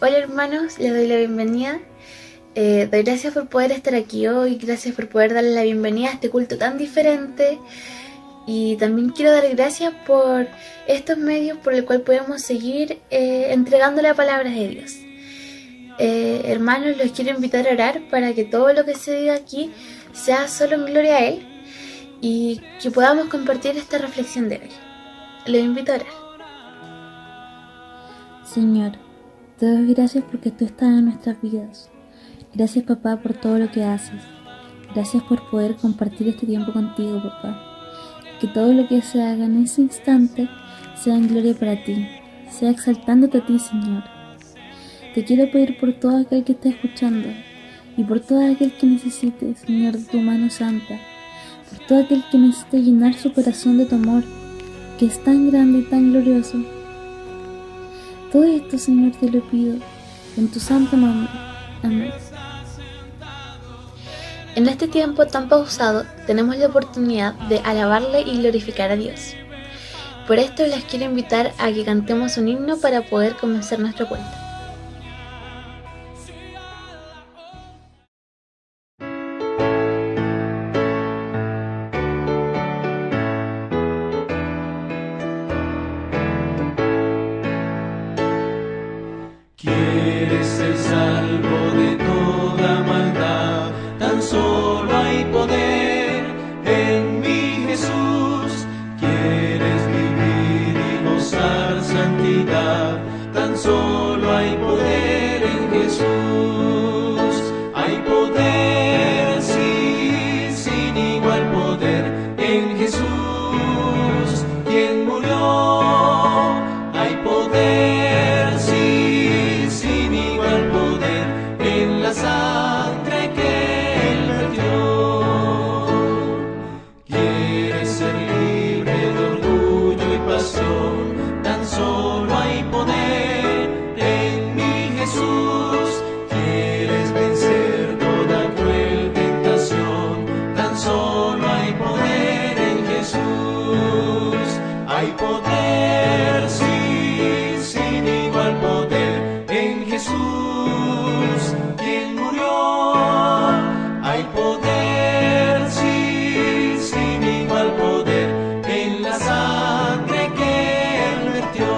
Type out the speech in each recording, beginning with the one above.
Hola hermanos, les doy la bienvenida. Doy gracias por poder estar aquí hoy, gracias por poder darle la bienvenida a este culto tan diferente. Y también quiero dar gracias por estos medios por el cual podemos seguir entregando la palabra de Dios. Hermanos, los quiero invitar a orar para que todo lo que se diga aquí sea solo en gloria a Él y que podamos compartir esta reflexión de hoy. Los invito a orar. Señor, te doy gracias porque tú estás en nuestras vidas. Gracias, papá, por todo lo que haces. Gracias por poder compartir este tiempo contigo, papá. Que todo lo que se haga en ese instante sea en gloria para ti, sea exaltándote a ti, Señor. Te quiero pedir por todo aquel que está escuchando y por todo aquel que necesite, Señor, de tu mano santa, por todo aquel que necesite llenar su corazón de tu amor, que es tan grande y tan glorioso. Todo esto, Señor, te lo pido en tu santo nombre. Amén. En este tiempo tan pausado tenemos la oportunidad de alabarle y glorificar a Dios. Por esto les quiero invitar a que cantemos un himno para poder comenzar nuestro culto. ¿Quieres ser salvo de toda maldad? Tan solo hay poder en mi Jesús. ¿Quieres vivir y gozar santidad? Tan solo hay poder en Jesús. Hay poder, sí, sin igual poder en Jesús, quien murió. Hay poder, sí, sin igual poder en la sangre que Él vertió. ¿Quieres ser libre de orgullo y pasión? Tan solo hay poder en mi Jesús. ¿Quieres vencer toda cruel tentación? Tan solo hay poder en Jesús. Hay poder, sí, sin igual poder en Jesús, quien murió. Hay poder, sí, sin igual poder en la sangre que Él vertió.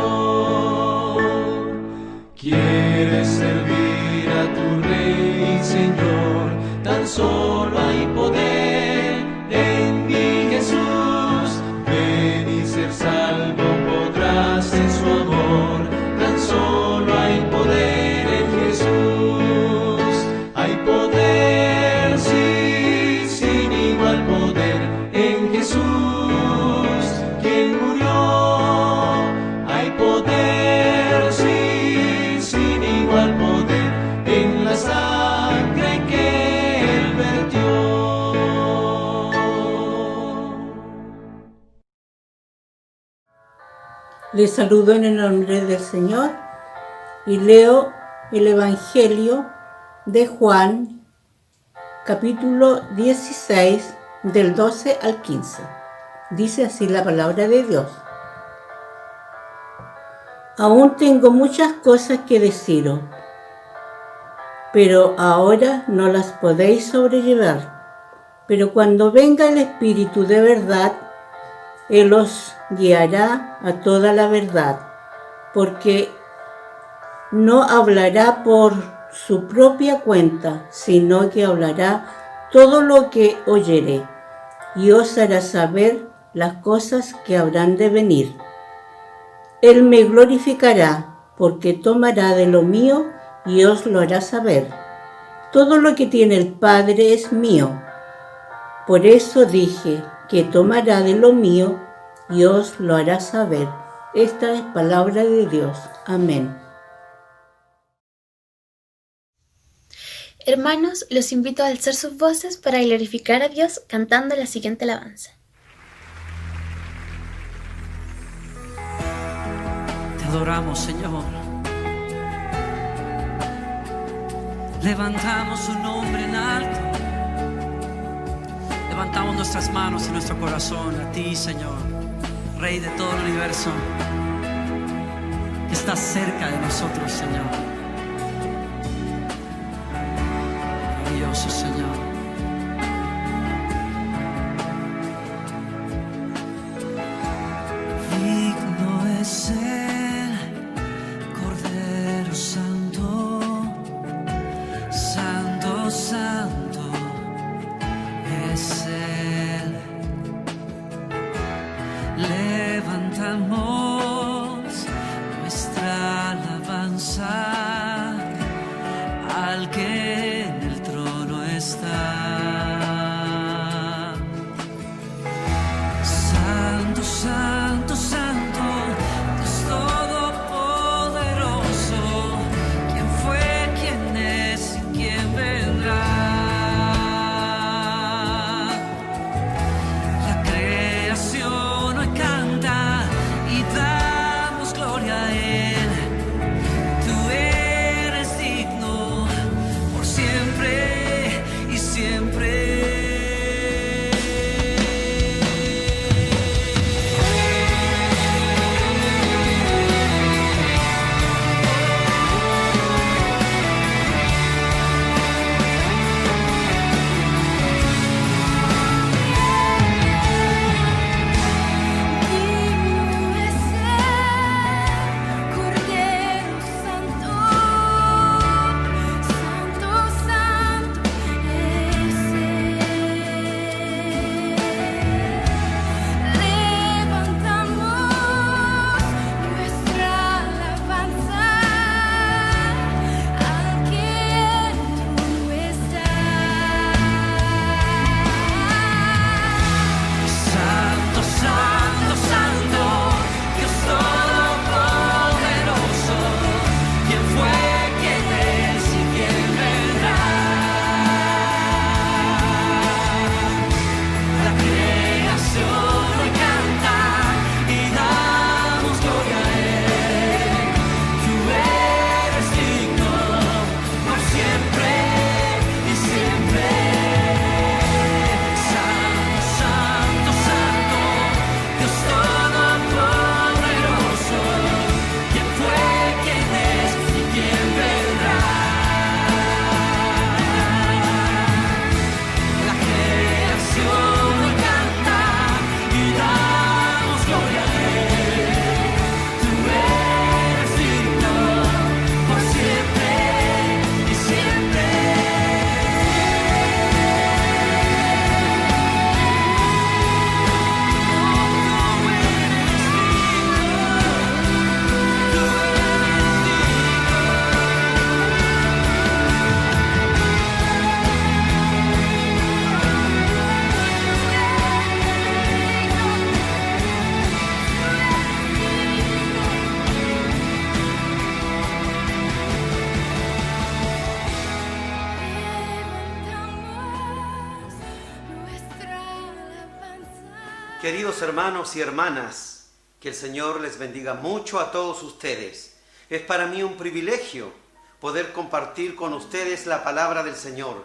¿Quieres servir a tu Rey y Señor? Tan solo hay poder en mi Jesús. Ven y ser salvo podrás en su amor. Tan solo hay poder en Jesús. Hay poder, sí, sin igual poder en Jesús, quien murió. Hay poder, sí, sin igual poder en la sangre que Él vertió. Les saludo en el nombre del Señor y leo el Evangelio de Juan, capítulo 16, del 12 al 15. Dice así la palabra de Dios. Aún tengo muchas cosas que deciros, pero ahora no las podéis sobrellevar. Pero cuando venga el Espíritu de verdad, Él os guiará a toda la verdad, porque no hablará por su propia cuenta, sino que hablará todo lo que oyere, y os hará saber las cosas que habrán de venir. Él me glorificará, porque tomará de lo mío y os lo hará saber. Todo lo que tiene el Padre es mío. Por eso dije que tomará de lo mío y os lo hará saber. Esta es palabra de Dios. Amén. Hermanos, los invito a alzar sus voces para glorificar a Dios cantando la siguiente alabanza. Te adoramos, Señor. Levantamos su nombre en alto. Levantamos nuestras manos y nuestro corazón a ti, Señor, Rey de todo el universo, que estás cerca de nosotros, Señor. levantamos nuestra alabanza al que en el trono está. Santo, santo, santo, Dios todopoderoso, ¿quién fue, quién es y quién vendrá? La creación hoy canta y damos gloria a Él. Tú eres digno por siempre y siempre. Cordero Santo, Santo, Santo es levantamos nuestra alabanza al que en el trono está. Santo, santo, santo, Dios todopoderoso, ¿quién fue, quién es y quién vendrá? La creación hoy canta y damos gloria a Él. Tú eres digno por siempre y siempre. Santo, santo, santo, Dios todopoderoso, ¿quién fue, quién es y quién vendrá? La creación hoy canta y damos gloria a Él. Tú eres digno por siempre y siempre. Levantamos nuestra alabanza. Queridos hermanos y hermanas, que el Señor les bendiga mucho a todos ustedes. Es para mí un privilegio poder compartir con ustedes la palabra del Señor.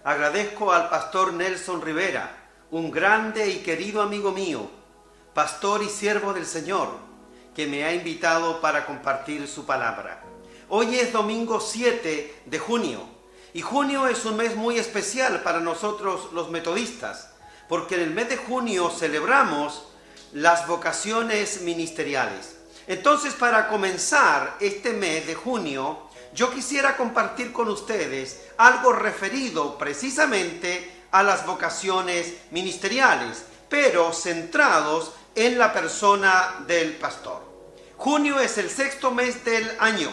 Agradezco al pastor Nelson Rivera, un grande y querido amigo mío, pastor y siervo del Señor, que me ha invitado para compartir su palabra. Hoy es domingo 7 de junio, y junio es un mes muy especial para nosotros los metodistas, porque en el mes de junio celebramos las vocaciones ministeriales. Entonces, para comenzar este mes de junio, yo quisiera compartir con ustedes algo referido precisamente a las vocaciones ministeriales, pero centrados en la persona del pastor. Junio es el 6º mes del año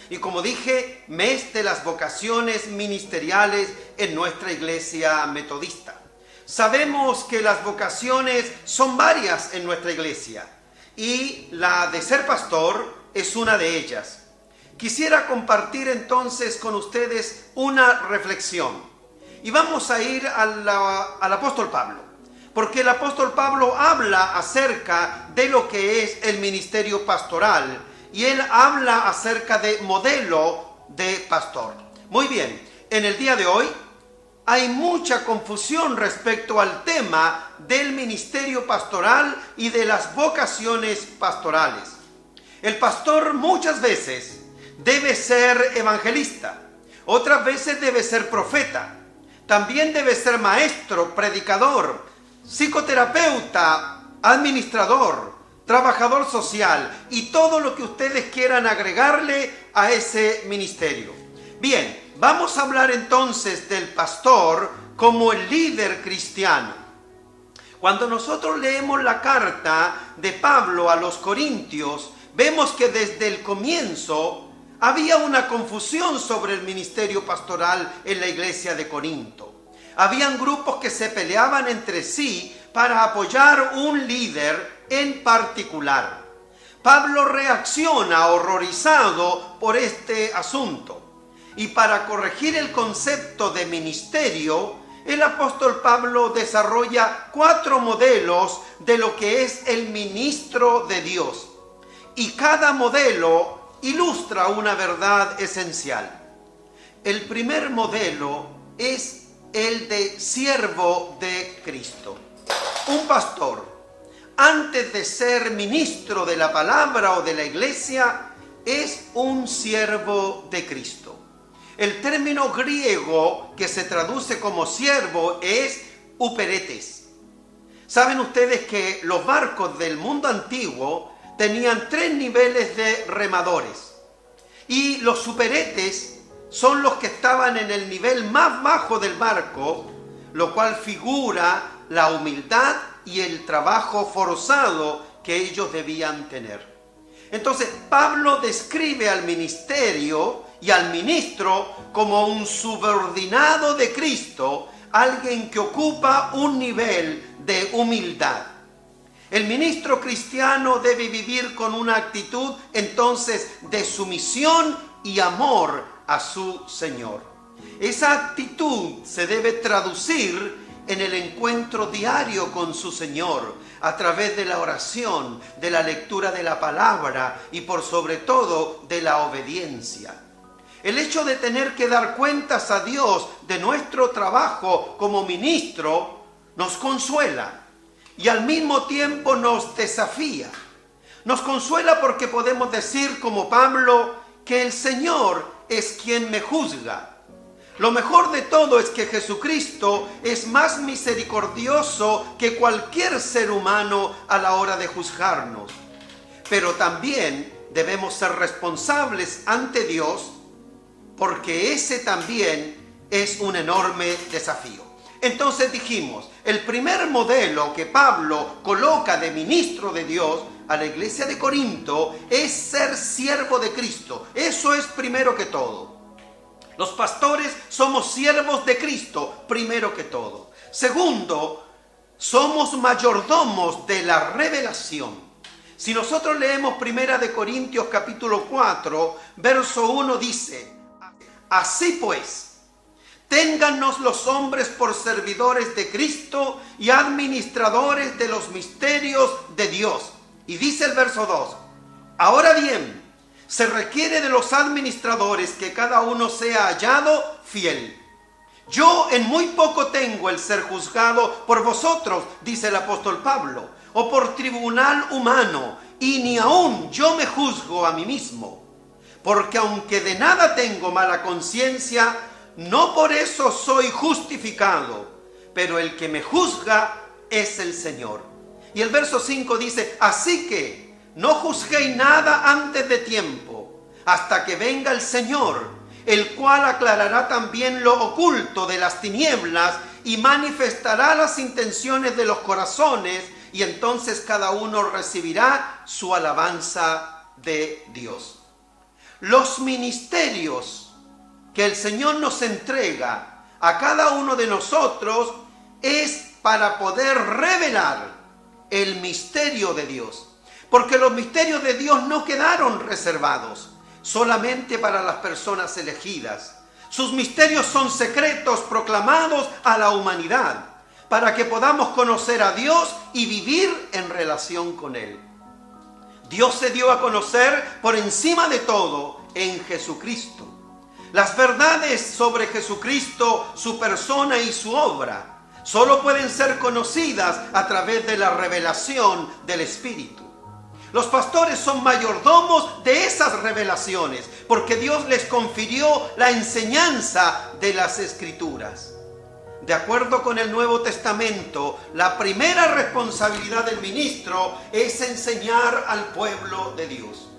y, como dije, mes de las vocaciones ministeriales en nuestra iglesia metodista. Sabemos que las vocaciones son varias en nuestra iglesia y la de ser pastor es una de ellas. Quisiera compartir entonces con ustedes una reflexión y vamos a ir al apóstol Pablo, porque el apóstol Pablo habla acerca de lo que es el ministerio pastoral y él habla acerca de modelo de pastor. Muy bien, en el día de hoy hay mucha confusión respecto al tema del ministerio pastoral y de las vocaciones pastorales. El pastor muchas veces debe ser evangelista, otras veces debe ser profeta, también debe ser maestro, predicador, psicoterapeuta, administrador, trabajador social y todo lo que ustedes quieran agregarle a ese ministerio. Bien, vamos a hablar entonces del pastor como el líder cristiano. Cuando nosotros leemos la carta de Pablo a los Corintios, vemos que desde el comienzo había una confusión sobre el ministerio pastoral en la iglesia de Corinto. Habían grupos que se peleaban entre sí para apoyar un líder en particular. Pablo reacciona horrorizado por este asunto. Y para corregir el concepto de ministerio, el apóstol Pablo desarrolla 4 modelos de lo que es el ministro de Dios. Y cada modelo ilustra una verdad esencial. El primer modelo es el de siervo de Cristo. Un pastor, antes de ser ministro de la palabra o de la iglesia, es un siervo de Cristo. El término griego que se traduce como siervo es uperetes. Saben ustedes que los barcos del mundo antiguo tenían 3 niveles de remadores. Y los superetes son los que estaban en el nivel más bajo del barco, lo cual figura la humildad y el trabajo forzado que ellos debían tener. Entonces, Pablo describe al ministerio y al ministro como un subordinado de Cristo, alguien que ocupa un nivel de humildad. El ministro cristiano debe vivir con una actitud entonces de sumisión y amor a su Señor. Esa actitud se debe traducir en el encuentro diario con su Señor, a través de la oración, de la lectura de la palabra y por sobre todo de la obediencia. El hecho de tener que dar cuentas a Dios de nuestro trabajo como ministro nos consuela y al mismo tiempo nos desafía. Nos consuela porque podemos decir como Pablo que el Señor es quien me juzga. Lo mejor de todo es que Jesucristo es más misericordioso que cualquier ser humano a la hora de juzgarnos. Pero también debemos ser responsables ante Dios, porque ese también es un enorme desafío. Entonces dijimos, el primer modelo que Pablo coloca de ministro de Dios a la iglesia de Corinto es ser siervo de Cristo. Eso es primero que todo. Los pastores somos siervos de Cristo, primero que todo. Segundo, somos mayordomos de la revelación. Si nosotros leemos 1 de Corintios capítulo 4, verso 1 dice: así pues, téngannos los hombres por servidores de Cristo y administradores de los misterios de Dios. Y dice el verso 2, ahora bien, se requiere de los administradores que cada uno sea hallado fiel. Yo en muy poco tengo el ser juzgado por vosotros, dice el apóstol Pablo, o por tribunal humano, y ni aún yo me juzgo a mí mismo. Porque aunque de nada tengo mala conciencia, no por eso soy justificado, pero el que me juzga es el Señor. Y el verso 5 dice, así que no juzguéis nada antes de tiempo, hasta que venga el Señor, el cual aclarará también lo oculto de las tinieblas y manifestará las intenciones de los corazones, y entonces cada uno recibirá su alabanza de Dios. Los ministerios que el Señor nos entrega a cada uno de nosotros es para poder revelar el misterio de Dios. Porque los misterios de Dios no quedaron reservados solamente para las personas elegidas. Sus misterios son secretos proclamados a la humanidad para que podamos conocer a Dios y vivir en relación con Él. Dios se dio a conocer por encima de todo en Jesucristo. Las verdades sobre Jesucristo, su persona y su obra, solo pueden ser conocidas a través de la revelación del Espíritu. Los pastores son mayordomos de esas revelaciones, porque Dios les confirió la enseñanza de las Escrituras. De acuerdo con el Nuevo Testamento, la primera responsabilidad del ministro es enseñar al pueblo de Dios.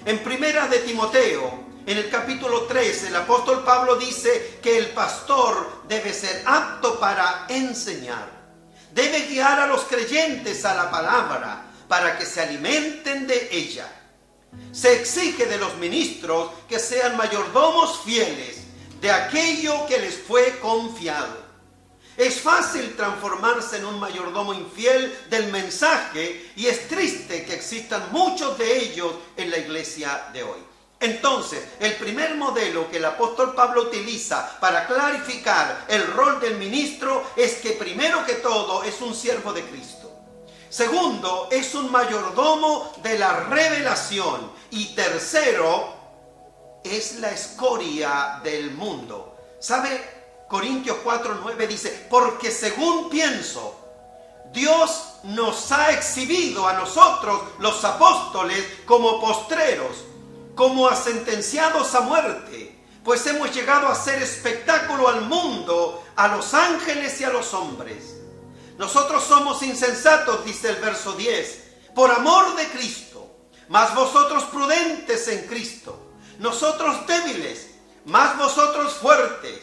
En 1 de Timoteo, en el capítulo 3, el apóstol Pablo dice que el pastor debe ser apto para enseñar. debe guiar a los creyentes a la palabra para que se alimenten de ella. Se exige de los ministros que sean mayordomos fieles de aquello que les fue confiado. Es fácil transformarse en un mayordomo infiel del mensaje y es triste que existan muchos de ellos en la iglesia de hoy. Entonces, el primer modelo que el apóstol Pablo utiliza para clarificar el rol del ministro es que primero que todo es un siervo de Cristo. Segundo, es un mayordomo de la revelación. Y tercero, es la escoria del mundo. ¿Sabe? Corintios 4:9 dice, porque según pienso, Dios nos ha exhibido a nosotros, los apóstoles, como postreros, como a sentenciados a muerte, pues hemos llegado a ser espectáculo al mundo, a los ángeles y a los hombres. Nosotros somos insensatos, dice el verso 10, por amor de Cristo, mas vosotros prudentes en Cristo, nosotros débiles, mas vosotros fuertes,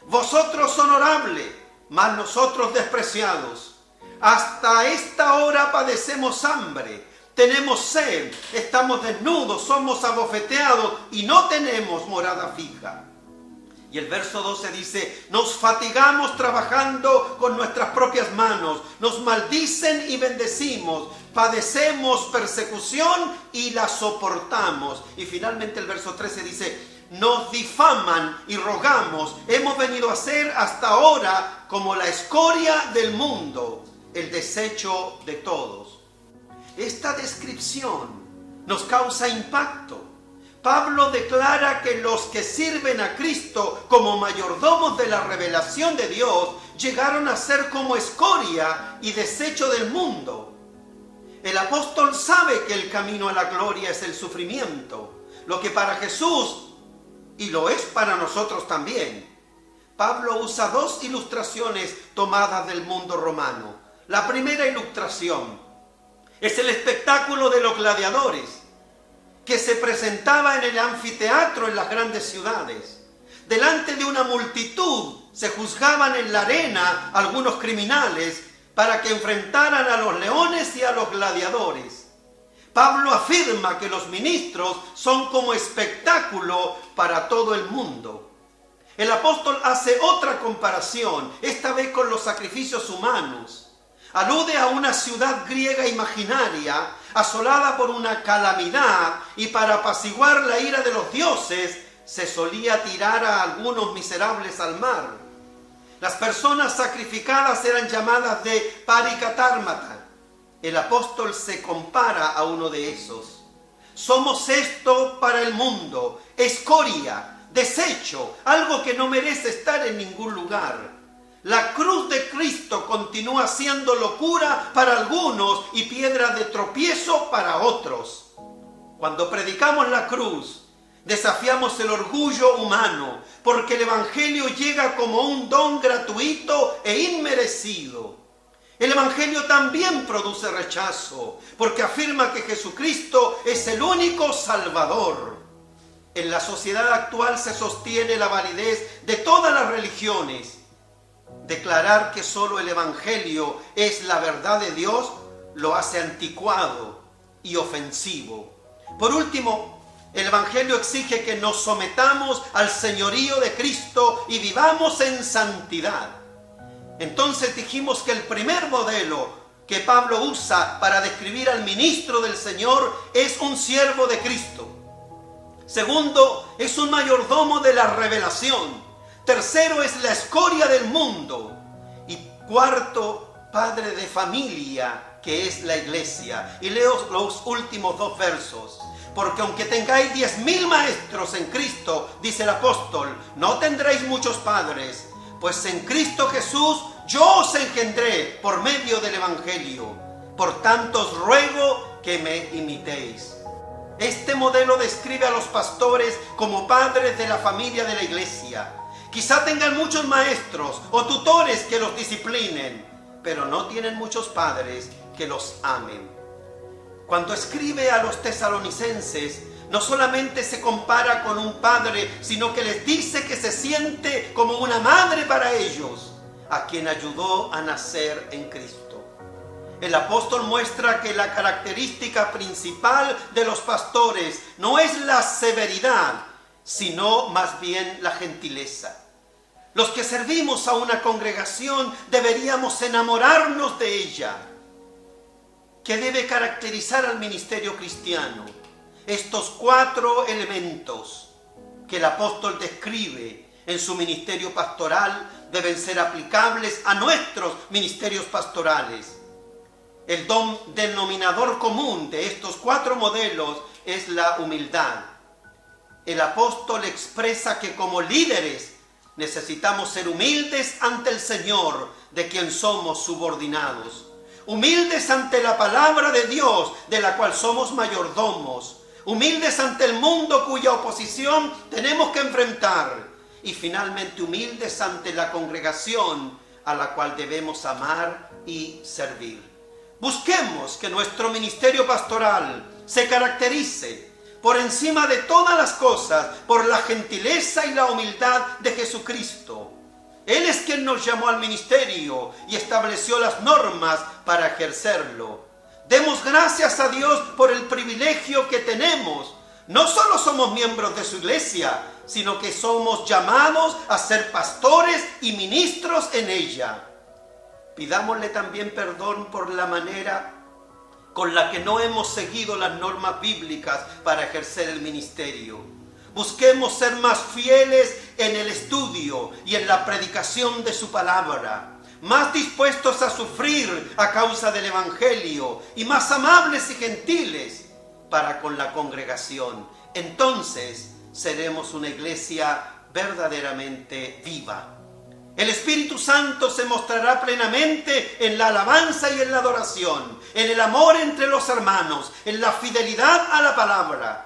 vosotros honorables, mas nosotros despreciados. Hasta esta hora padecemos hambre, tenemos sed, estamos desnudos, somos abofeteados y no tenemos morada fija. Y el verso 12 dice, nos fatigamos trabajando con nuestras propias manos, nos maldicen y bendecimos, padecemos persecución y la soportamos. Y finalmente el verso 13 dice, nos difaman y rogamos, hemos venido a ser hasta ahora como la escoria del mundo, el desecho de todos. Esta descripción nos causa impacto. Pablo declara que los que sirven a Cristo como mayordomos de la revelación de Dios llegaron a ser como escoria y desecho del mundo. El apóstol sabe que el camino a la gloria es el sufrimiento, lo que para Jesús, y lo es para nosotros también. Pablo usa dos ilustraciones tomadas del mundo romano. La primera ilustración es el espectáculo de los gladiadores, que se presentaba en el anfiteatro en las grandes ciudades. Delante de una multitud se juzgaban en la arena algunos criminales para que enfrentaran a los leones y a los gladiadores. Pablo afirma que los ministros son como espectáculo para todo el mundo. El apóstol hace otra comparación, esta vez con los sacrificios humanos. Alude a una ciudad griega imaginaria, asolada por una calamidad, y para apaciguar la ira de los dioses, se solía tirar a algunos miserables al mar. Las personas sacrificadas eran llamadas de paricatármata. El apóstol se compara a uno de esos. Somos esto para el mundo, escoria, desecho, algo que no merece estar en ningún lugar. La cruz de Cristo continúa siendo locura para algunos y piedra de tropiezo para otros. Cuando predicamos la cruz, desafiamos el orgullo humano, porque el Evangelio llega como un don gratuito e inmerecido. El Evangelio también produce rechazo, porque afirma que Jesucristo es el único Salvador. En la sociedad actual se sostiene la validez de todas las religiones. Declarar que solo el Evangelio es la verdad de Dios lo hace anticuado y ofensivo. Por último, el Evangelio exige que nos sometamos al señorío de Cristo y vivamos en santidad. Entonces dijimos que el primer modelo que Pablo usa para describir al ministro del Señor es un siervo de Cristo. Segundo, es un mayordomo de la revelación. Tercero, es la escoria del mundo. Y cuarto, padre de familia, que es la iglesia. Y leo los últimos dos versos. Porque aunque tengáis 10,000 maestros en Cristo, dice el apóstol, no tendréis muchos padres, pues en Cristo Jesús yo os engendré por medio del Evangelio. Por tanto os ruego que me imitéis. Este modelo describe a los pastores como padres de la familia de la iglesia. Quizá tengan muchos maestros o tutores que los disciplinen, pero no tienen muchos padres que los amen. Cuando escribe a los tesalonicenses, no solamente se compara con un padre, sino que les dice que se siente como una madre para ellos. a quien ayudó a nacer en Cristo. El apóstol muestra que la característica principal de los pastores no es la severidad, sino más bien la gentileza. Los que servimos a una congregación deberíamos enamorarnos de ella. ¿Qué debe caracterizar al ministerio cristiano? Estos 4 elementos que el apóstol describe en su ministerio pastoral deben ser aplicables a nuestros ministerios pastorales. El denominador común de estos 4 modelos es la humildad. El apóstol expresa que como líderes necesitamos ser humildes ante el Señor, de quien somos subordinados. Humildes ante la palabra de Dios, de la cual somos mayordomos. Humildes ante el mundo cuya oposición tenemos que enfrentar. Y finalmente humildes ante la congregación a la cual debemos amar y servir. Busquemos que nuestro ministerio pastoral se caracterice por encima de todas las cosas por la gentileza y la humildad de Jesucristo. Él es quien nos llamó al ministerio y estableció las normas para ejercerlo. Demos gracias a Dios por el privilegio que tenemos. No solo somos miembros de su iglesia, sino que somos llamados a ser pastores y ministros en ella. Pidámosle también perdón por la manera con la que no hemos seguido las normas bíblicas para ejercer el ministerio. Busquemos ser más fieles en el estudio y en la predicación de su palabra, más dispuestos a sufrir a causa del evangelio y más amables y gentiles para con la congregación. Entonces seremos una iglesia verdaderamente viva. El Espíritu Santo se mostrará plenamente en la alabanza y en la adoración, en el amor entre los hermanos, en la fidelidad a la palabra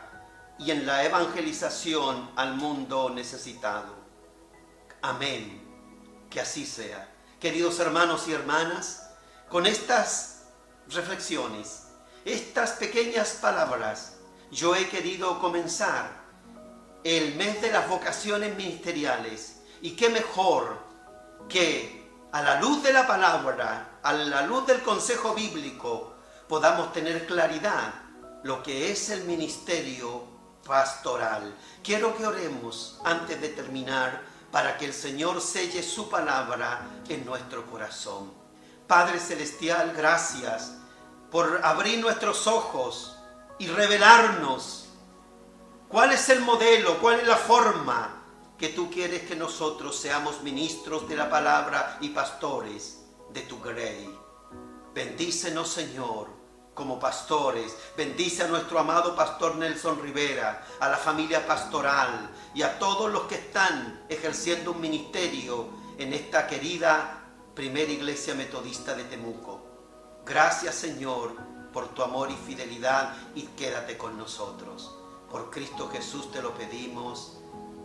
y en la evangelización al mundo necesitado. Amén. Que así sea. Queridos hermanos y hermanas, con estas reflexiones, estas pequeñas palabras, yo he querido comenzar el mes de las vocaciones ministeriales. Y qué mejor que a la luz de la palabra, a la luz del consejo bíblico, podamos tener claridad lo que es el ministerio pastoral. Quiero que oremos antes de terminar para que el Señor selle su palabra en nuestro corazón. Padre Celestial, gracias por abrir nuestros ojos y revelarnos cuál es el modelo, cuál es la forma que tú quieres que nosotros seamos ministros de la palabra y pastores de tu grey. Bendícenos, Señor, como pastores. Bendice a nuestro amado pastor Nelson Rivera, a la familia pastoral y a todos los que están ejerciendo un ministerio en esta querida primera iglesia metodista de Temuco. Gracias, Señor, por tu amor y fidelidad, y quédate con nosotros. Por Cristo Jesús te lo pedimos.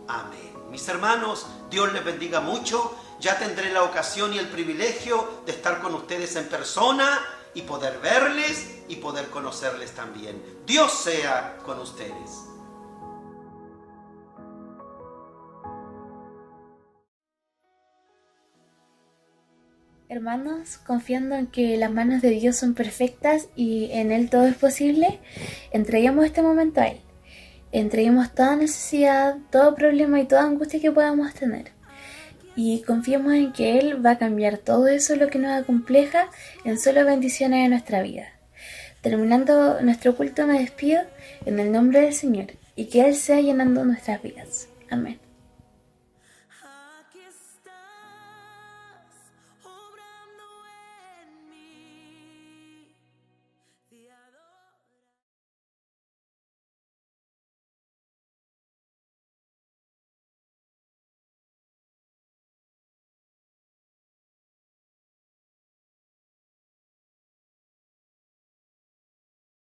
Amén. Mis hermanos, Dios les bendiga mucho. Ya tendré la ocasión y el privilegio de estar con ustedes en persona y poder verles y poder conocerles también. Dios sea con ustedes. Hermanos, confiando en que las manos de Dios son perfectas y en Él todo es posible, entreguemos este momento a Él. Entreguemos toda necesidad, todo problema y toda angustia que podamos tener. Y confiemos en que Él va a cambiar todo eso, lo que nos acompleja, en solo bendiciones de nuestra vida. Terminando nuestro culto, me despido en el nombre del Señor y que Él sea llenando nuestras vidas. Amén.